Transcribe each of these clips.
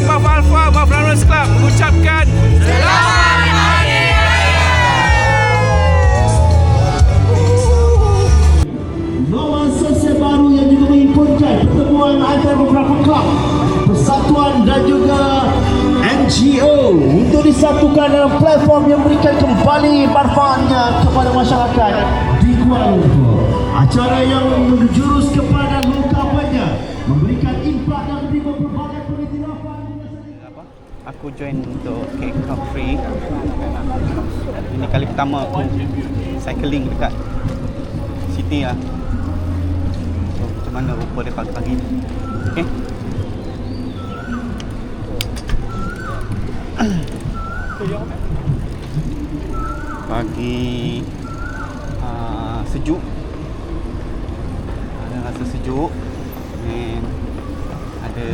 Buff Alpha Buff Runners Club mengucapkan Selamat Hari Raya. Norma sosial baru yang juga menghimpunkan pertemuan antara beberapa klub, persatuan dan juga NGO untuk disatukan dalam platform yang memberikan kembali manfaatnya kepada masyarakat di Kuala Lumpur. Acara yang menjurus kepada lokapanya, memberikan impak dan menerima pelbagai pengiktirafan. Aku join untuk Cake Cup Free. Ini kali pertama aku cycling dekat city lah. So macam mana rupa dia pagi-pagi. Okay. Pagi sejuk, ada rasa sejuk dan ada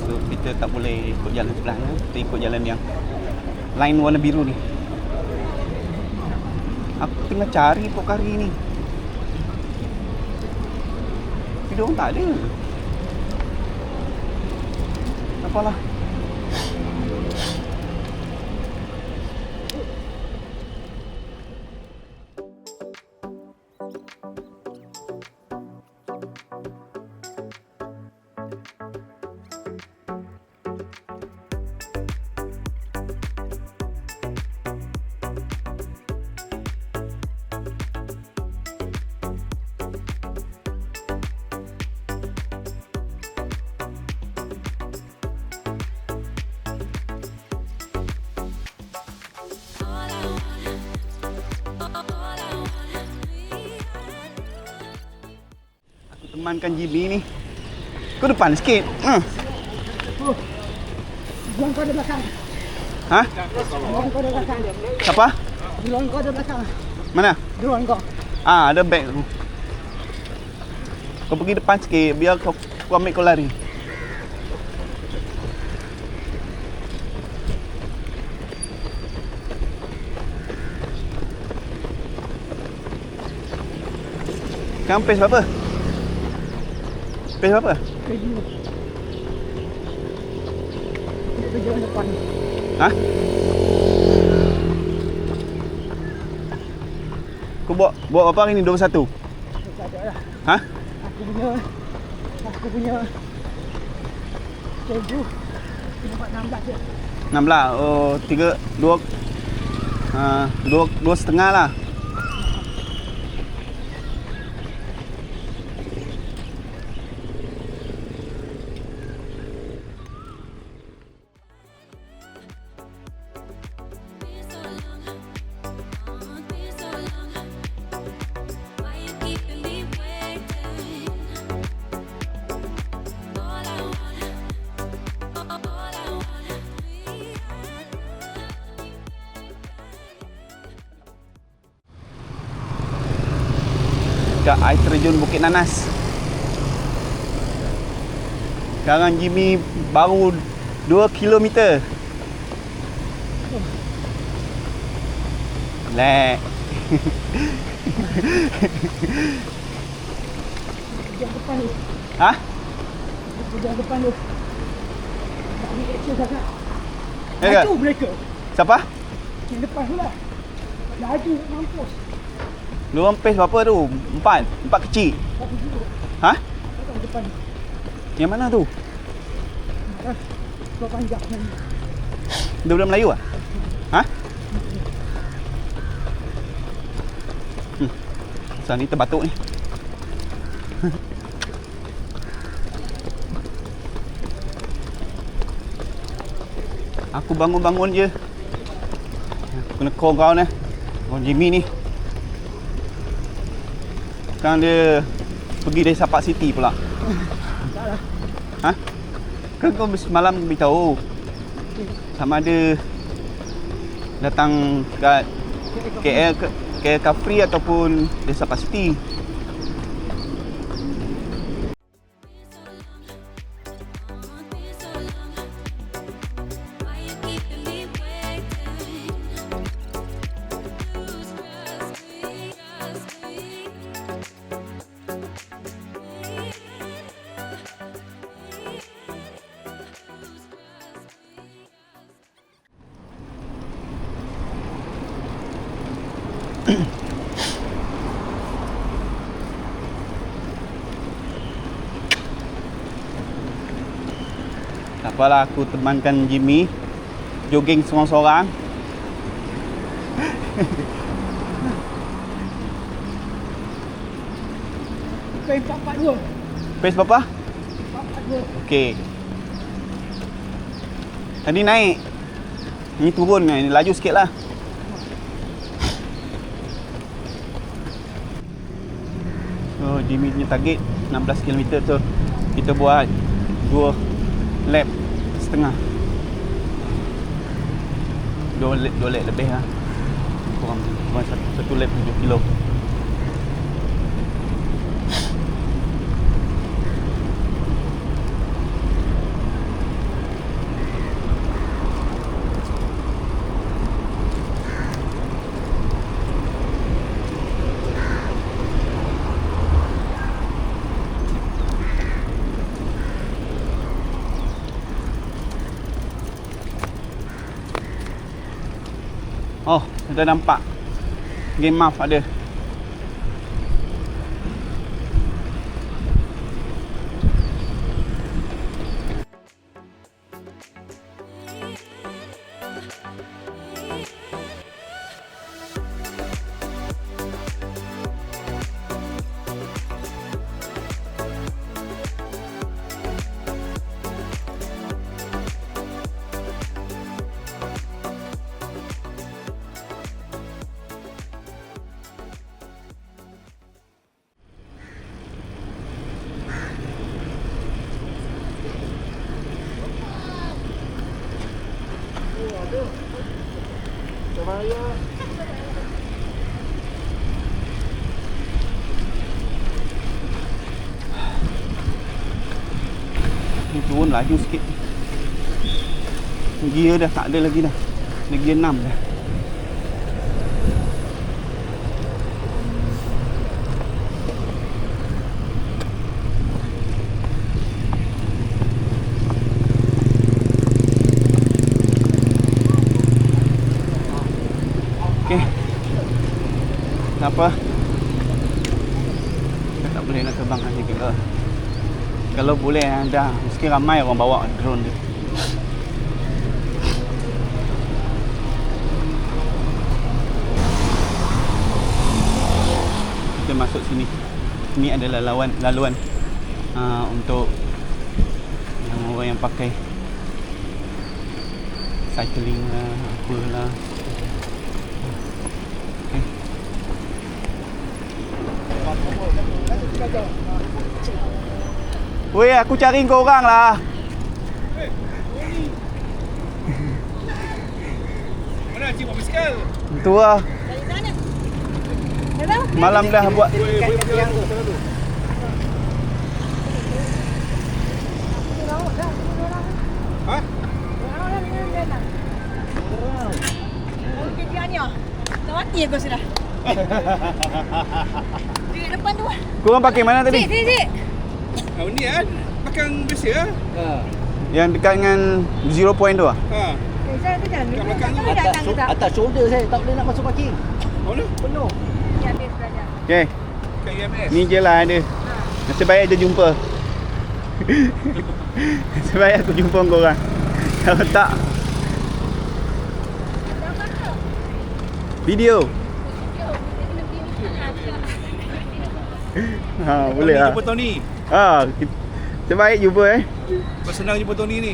so kita tak boleh ikut jalan sebelah ni, kita ikut jalan yang line warna biru ni. Aku tengah cari pokari ni, tapi diorang tak ada. Apalah. Temankan Jimmy ni. Kau depan sikit. Duluan kau ada belakang. Ha? Duluan kau ada belakang. Siapa? Duluan kau ada belakang. Mana? Duluan kau. Ada beg tu. Kau pergi depan sikit biar kau ambil kau lari. Sekarang pace berapa? Pace berapa? Kerja. Kerja depan. Ha? Kau buat apa hari ni 21? Tak ada lah. Ha? Aku punya schedule kita buat 16 je. 16. Oh, 2.5 lah. Dekat air terjun Bukit Nanas. Sekarang Jimmy baru 2 kilometer. Lek. Yang depan tu. Ha? Yang depan tu. Tak boleh action sangat. Ya ke? Laju mereka. Siapa? Yang depan tu lah. Laju mampus. Diorang pace berapa tu? 4 kecil. Tak pergi tu. Ha? Tak depan. Yang mana tu? Kau panjang ni. Dia budak Melayu ah? Ha? Pasal ni terbatuk ni. Aku bangun-bangun je. Aku kena call kau ni. Kau Jimmy ni. Sekarang dia pergi dari Sapak City pula. Taklah. Ha? Kan kau semalam beritahu sama ada datang kat KL Capri ataupun Desa Pasti. Tak apalah, aku temankan Jimmy jogging seorang-seorang. Pace 442. Pace berapa? 442. Okey. Tadi naik. Ni turun ni, laju sikit lah. So, Jimmy punya target 16 km tu. Kita buat 2 lap setengah. 2 lap lebih lah. Kurang satu lap 7 kilo. Oh, dah nampak game map ada. Ni turun laju sikit. Gear dah tak ada lagi dah. Dah gear 6 dah. Okey. Tak apa. Kita tak boleh nak terbang lagi ke. Kalau boleh dah mesti ramai orang bawa drone dia. Kita masuk sini. Ini adalah laluan untuk yang orang yang pakai cycling lah, apalah. Okay. Weh, aku cari kau orang lah. Mana cik buat basikal? Itu lah. Dari sana. Dah. Malam dah buat. Ha? Okey, dia ni ah. Dah mati aku sudah. Di depan tu. Korang pakai mana tadi? Cik. Oh ni kan? Belakang biasa lah. Yang dekat dengan 0 point tu ah? Ha. Saya tu jangan. Kat belakang tu. Datang ke tak? Atas shoulder saya tak boleh nak masuk parking. Mana? Penuh. Ni habis belajar. Okay. Kat EMS. Ni je lah ada. Nasib baik dia jumpa. Nasib baik aku jumpa korang. Kalau tak, video. Ha, boleh lah. Jumpa Tony. Ha, terbaik jumpa Kau senang jumpa Tony ni.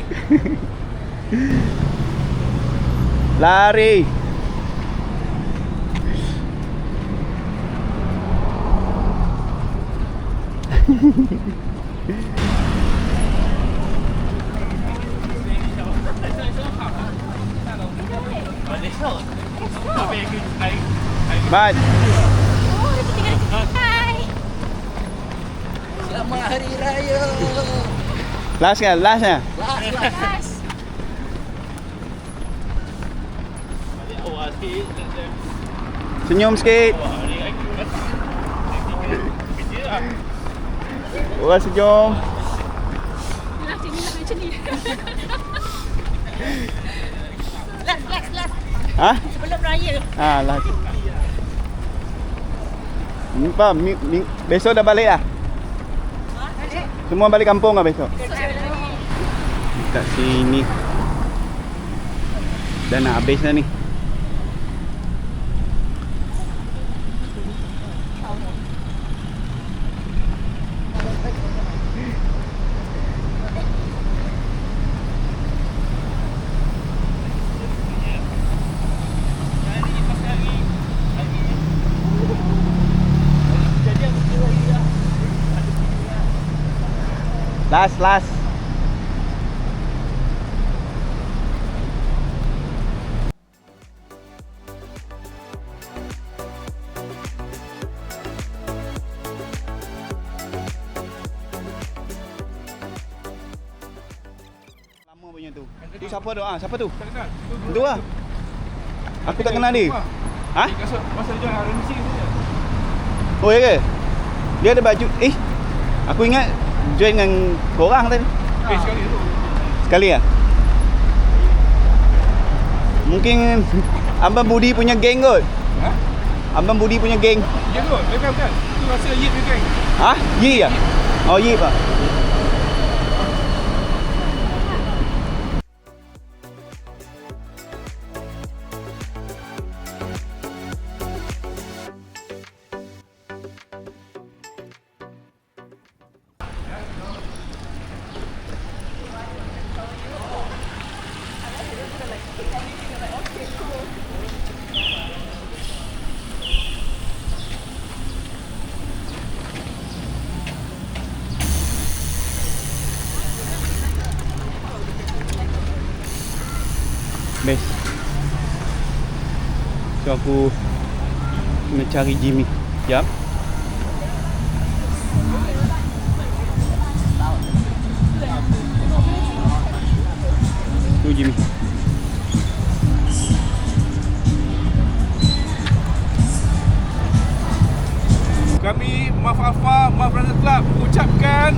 Lari. Bye. Hai. Selamat Hari Raya. Last kan? Last kan? Guys. Senyum sikit. Orang senyum. Lah sini lah macam ni. Last. Ha? Sebelum raya. Ha, last. Apa? Besok dah balik lah? Semua balik kampung lah besok? dekat sini. Dah nak habis dah ni. Last. Lama punya tu. Tu siapa tu? Siapa tu? Tak kenal. Tu lah. Aku tak kenal dia. Ha? Kasut masa dia join RMC saja. Oh ya ke? Dia ada baju. Aku ingat join dengan korang tadi. Sekali tu. Sekali lah. Mungkin Abang Budi punya geng kot. Ha? Abang Budi punya geng. Ya tu, bukan. Tu rasa Yip dia geng. Ha? Yi lah? Oh Yi pak. Best. So aku mencari Jimmy. Jap. Tu Jimmy. Kami Maaf Alfa, Maaf Runner Club ucapkan